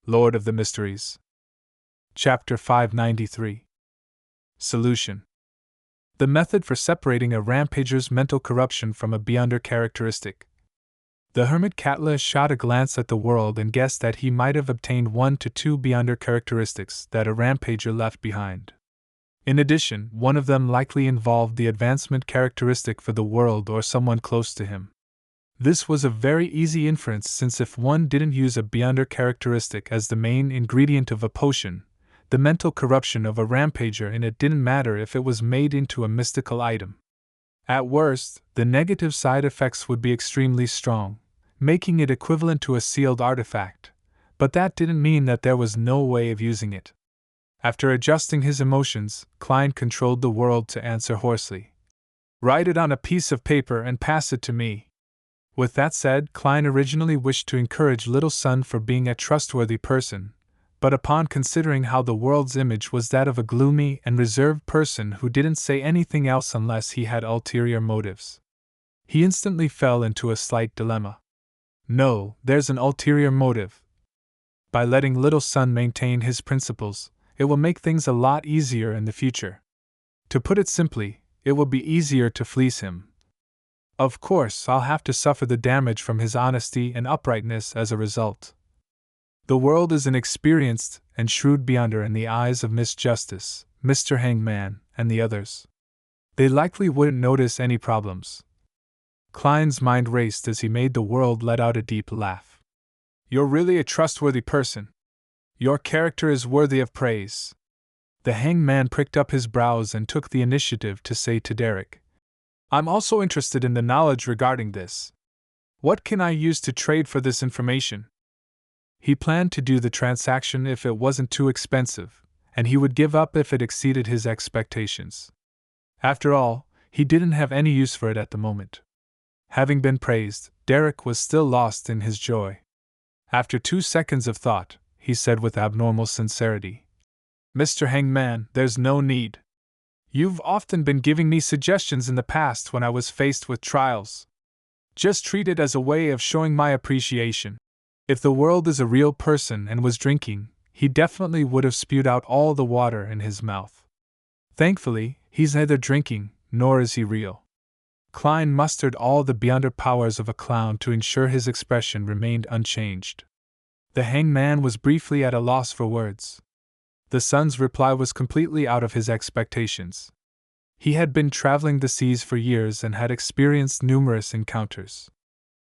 Lord of the Mysteries. Chapter 593. Solution. The method for separating a rampager's mental corruption from a beyonder characteristic. The hermit Katla shot a glance at the world and guessed that he might have obtained 1 to 2 beyonder characteristics that a rampager left behind. In addition, one of them likely involved the advancement characteristic for the world or someone close to him. This was a very easy inference, since if one didn't use a beyonder characteristic as the main ingredient of a potion, the mental corruption of a rampager in it didn't matter if it was made into a mystical item. At worst, the negative side effects would be extremely strong, making it equivalent to a sealed artifact, but that didn't mean that there was no way of using it. After adjusting his emotions, Klein controlled the world to answer hoarsely. "Write it on a piece of paper and pass it to me." With that said, Klein originally wished to encourage Little Sun for being a trustworthy person, but upon considering how the world's image was that of a gloomy and reserved person who didn't say anything else unless he had ulterior motives, he instantly fell into a slight dilemma. No, there's an ulterior motive. By letting Little Sun maintain his principles, it will make things a lot easier in the future. To put it simply, it will be easier to fleece him. Of course, I'll have to suffer the damage from his honesty and uprightness as a result. The world is an experienced and shrewd beyonder in the eyes of Miss Justice, Mr. Hangman, and the others. They likely wouldn't notice any problems. Klein's mind raced as he made the world let out a deep laugh. "You're really a trustworthy person. Your character is worthy of praise." The hangman pricked up his brows and took the initiative to say to Derek, "I'm also interested in the knowledge regarding this. What can I use to trade for this information?" He planned to do the transaction if it wasn't too expensive, and he would give up if it exceeded his expectations. After all, he didn't have any use for it at the moment. Having been praised, Derek was still lost in his joy. After 2 seconds of thought, he said with abnormal sincerity, "Mr. Hangman, there's no need. You've often been giving me suggestions in the past when I was faced with trials. Just treat it as a way of showing my appreciation. If the world is a real person and was drinking, he definitely would have spewed out all the water in his mouth. Thankfully, he's neither drinking, nor is he real." Klein mustered all the beyonder powers of a clown to ensure his expression remained unchanged. The hangman was briefly at a loss for words. The son's reply was completely out of his expectations. He had been traveling the seas for years and had experienced numerous encounters.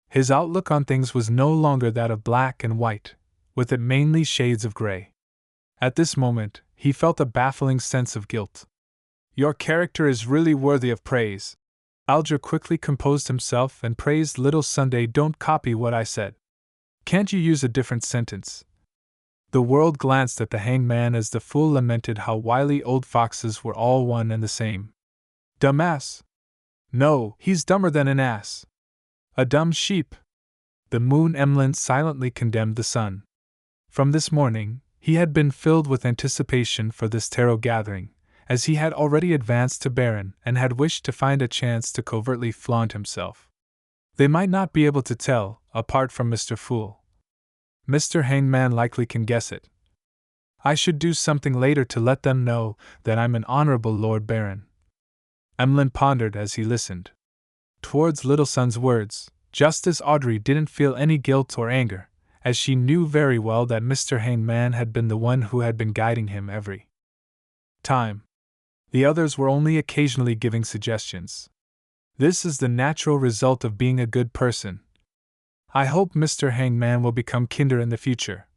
His outlook on things was no longer that of black and white, with it mainly shades of gray. At this moment, he felt a baffling sense of guilt. "Your character is really worthy of praise." Alger quickly composed himself and praised Little Sunday. "Don't copy what I said. Can't you use a different sentence?" The world glanced at the hangman as the fool lamented how wily old foxes were all one and the same. "Dumbass? No, he's dumber than an ass. A dumb sheep." The moon emblem silently condemned the sun. From this morning, he had been filled with anticipation for this tarot gathering, as he had already advanced to Baron and had wished to find a chance to covertly flaunt himself. They might not be able to tell, apart from Mr. Fool. Mr. Hangman likely can guess it. "I should do something later to let them know that I'm an honorable Lord Baron." Emlyn pondered as he listened. Towards Little Sun's words, Justice Audrey didn't feel any guilt or anger, as she knew very well that Mr. Hangman had been the one who had been guiding him every time. The others were only occasionally giving suggestions. This is the natural result of being a good person. I hope Mr. Hangman will become kinder in the future.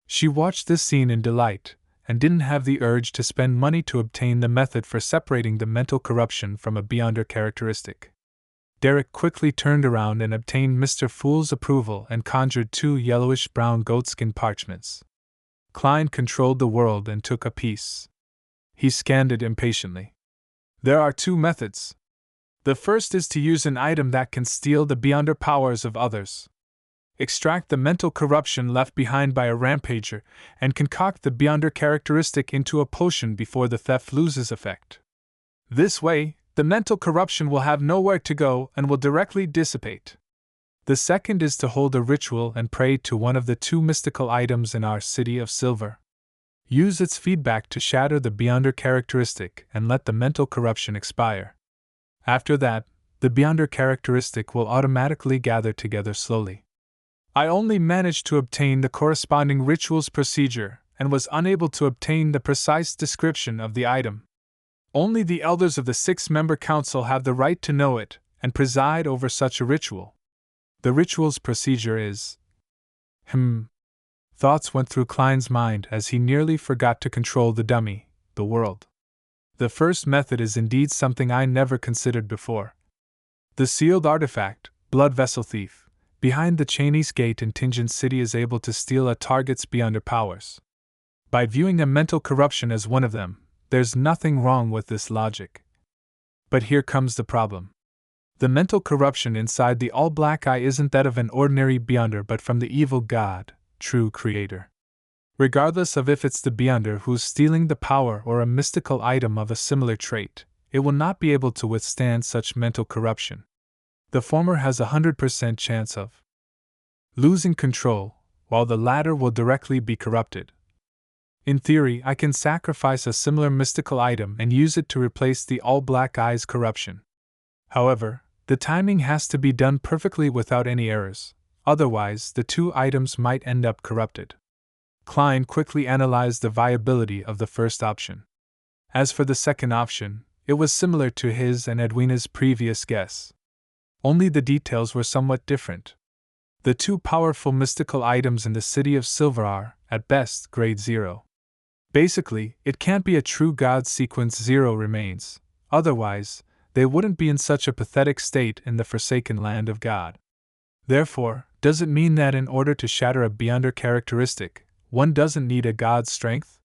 She watched this scene in delight, and didn't have the urge to spend money to obtain the method for separating the mental corruption from a beyonder characteristic. Derek quickly turned around and obtained Mr. Fool's approval and conjured 2 yellowish-brown goatskin parchments. Klein controlled the world and took a piece. He scanned it impatiently. "There are 2 methods. The first is to use an item that can steal the beyonder powers of others. Extract the mental corruption left behind by a rampager, and concoct the beyonder characteristic into a potion before the theft loses effect. This way, the mental corruption will have nowhere to go and will directly dissipate. The second is to hold a ritual and pray to one of the two mystical items in our city of silver. Use its feedback to shatter the Beyonder characteristic and let the mental corruption expire. After that, the Beyonder characteristic will automatically gather together slowly. I only managed to obtain the corresponding ritual's procedure and was unable to obtain the precise description of the item. Only the elders of the 6-member council have the right to know it and preside over such a ritual. The ritual's procedure is… Thoughts went through Klein's mind as he nearly forgot to control the dummy, the world. The first method is indeed something I never considered before. The sealed artifact, Blood Vessel Thief, behind the Chinese gate in Tinjin City is able to steal a target's Beyonder powers. By viewing a mental corruption as one of them, there's nothing wrong with this logic. But here comes the problem. The mental corruption inside the all-black eye isn't that of an ordinary Beyonder but from the evil god, true creator. Regardless of if it's the Beyonder who's stealing the power or a mystical item of a similar trait, it will not be able to withstand such mental corruption. The former has a 100% chance of losing control, while the latter will directly be corrupted. In theory, I can sacrifice a similar mystical item and use it to replace the all-black eye's corruption. However, the timing has to be done perfectly without any errors, otherwise the two items might end up corrupted. Klein quickly analyzed the viability of the first option. As for the second option, it was similar to his and Edwina's previous guess. Only the details were somewhat different. The two powerful mystical items in the City of Silver are, at best, grade 0. Basically, it can't be a true god sequence 0 remains, otherwise, they wouldn't be in such a pathetic state in the forsaken land of God. Therefore, does it mean that in order to shatter a Beyonder characteristic, one doesn't need a god's strength?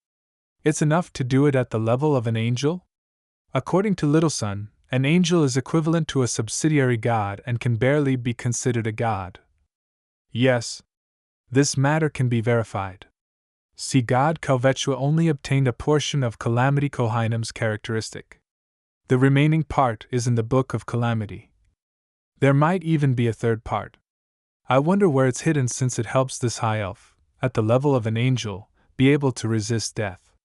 It's enough to do it at the level of an angel? According to Little Sun, an angel is equivalent to a subsidiary god and can barely be considered a god. Yes, this matter can be verified. See, God Calvetua only obtained a portion of Calamity Kohainam's characteristic. The remaining part is in the Book of Calamity. There might even be a third part. I wonder where it's hidden, since it helps this high elf, at the level of an angel, be able to resist death.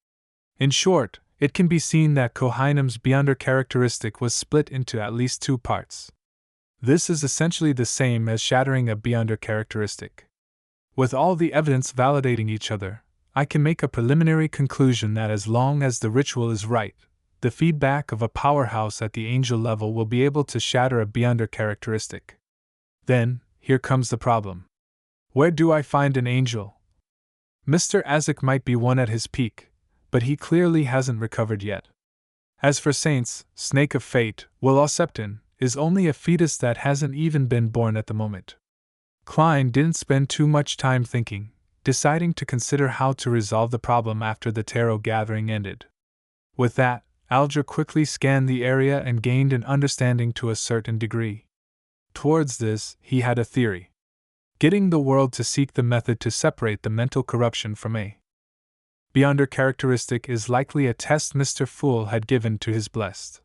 In short, it can be seen that Kohainam's Beyonder characteristic was split into at least 2 parts. This is essentially the same as shattering a Beyonder characteristic. With all the evidence validating each other, I can make a preliminary conclusion that as long as the ritual is right, the feedback of a powerhouse at the angel level will be able to shatter a Beyonder characteristic. Then, here comes the problem. Where do I find an angel? Mr. Azek might be one at his peak, but he clearly hasn't recovered yet. As for Saints, Snake of Fate, Will Septon, is only a fetus that hasn't even been born at the moment. Klein didn't spend too much time thinking, deciding to consider how to resolve the problem after the tarot gathering ended. With that, Alger quickly scanned the area and gained an understanding to a certain degree. Towards this, he had a theory. Getting the world to seek the method to separate the mental corruption from a Beyonder characteristic is likely a test Mr. Fool had given to his blessed.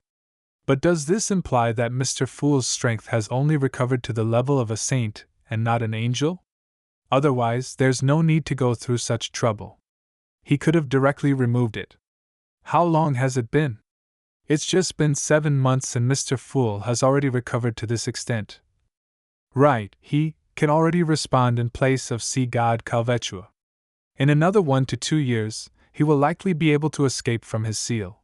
But does this imply that Mr. Fool's strength has only recovered to the level of a saint and not an angel? Otherwise, there's no need to go through such trouble. He could have directly removed it. How long has it been? It's just been 7 months and Mr. Fool has already recovered to this extent. Right, he can already respond in place of Sea God Calvetua. In another 1 to 2 years, he will likely be able to escape from his seal.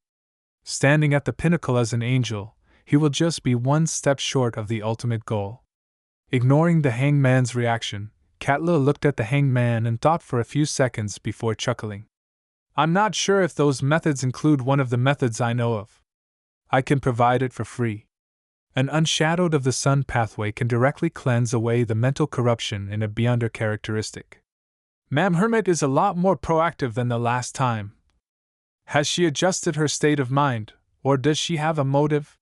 Standing at the pinnacle as an angel, he will just be 1 step short of the ultimate goal. Ignoring the hangman's reaction, Katla looked at the hangman and thought for a few seconds before chuckling. I'm not sure if those methods include one of the methods I know of. I can provide it for free. An Unshadowed of the Sun pathway can directly cleanse away the mental corruption in a Beyonder characteristic. Ma'am Hermit is a lot more proactive than the last time. Has she adjusted her state of mind, or does she have a motive?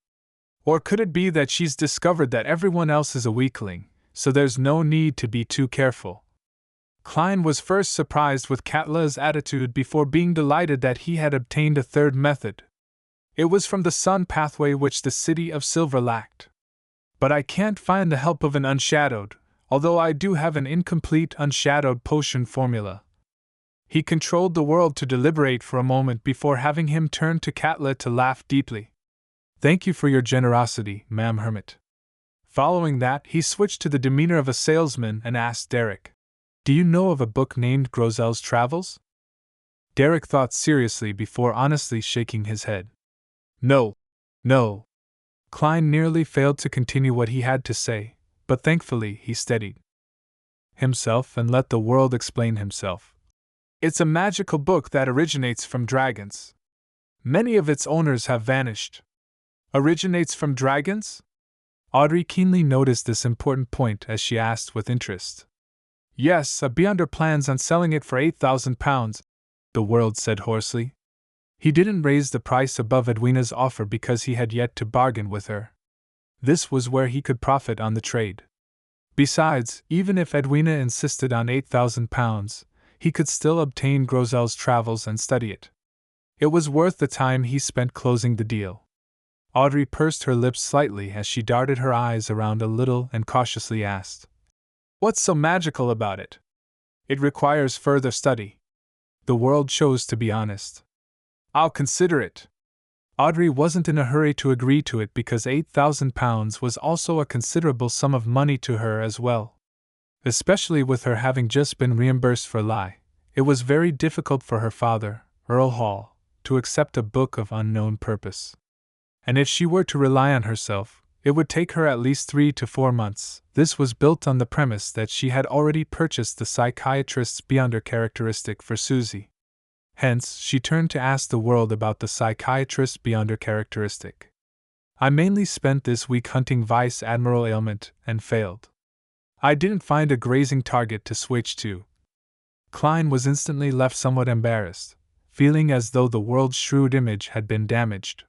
Or could it be that she's discovered that everyone else is a weakling, so there's no need to be too careful? Klein was first surprised with Katla's attitude before being delighted that he had obtained a third method. It was from the sun pathway which the City of Silver lacked. But I can't find the help of an Unshadowed, although I do have an incomplete, unshadowed potion formula. He controlled the world to deliberate for a moment before having him turn to Katla to laugh deeply. Thank you for your generosity, ma'am Hermit. Following that, he switched to the demeanor of a salesman and asked Derek, Do you know of a book named Grosel's Travels? Derek thought seriously before honestly shaking his head. No. Klein nearly failed to continue what he had to say, but thankfully he steadied himself and let the world explain himself. It's a magical book that originates from dragons. Many of its owners have vanished. Originates from dragons? Audrey keenly noticed this important point as she asked with interest. Yes, a Beyonder plans on selling it for £8,000, the world said hoarsely. He didn't raise the price above Edwina's offer because he had yet to bargain with her. This was where he could profit on the trade. Besides, even if Edwina insisted on £8,000, he could still obtain Grosel's Travels and study it. It was worth the time he spent closing the deal. Audrey pursed her lips slightly as she darted her eyes around a little and cautiously asked, What's so magical about it? It requires further study. The world chose to be honest. I'll consider it. Audrey wasn't in a hurry to agree to it because £8,000 was also a considerable sum of money to her as well. Especially with her having just been reimbursed for lie, it was very difficult for her father, Earl Hall, to accept a book of unknown purpose. And if she were to rely on herself, it would take her at least 3 to 4 months. This was built on the premise that she had already purchased the psychiatrist's Beyonder characteristic for Susie. Hence, she turned to ask the world about the psychiatrist's Beyonder characteristic. I mainly spent this week hunting Vice Admiral Ailment and failed. I didn't find a grazing target to switch to. Klein was instantly left somewhat embarrassed, feeling as though the world's shrewd image had been damaged.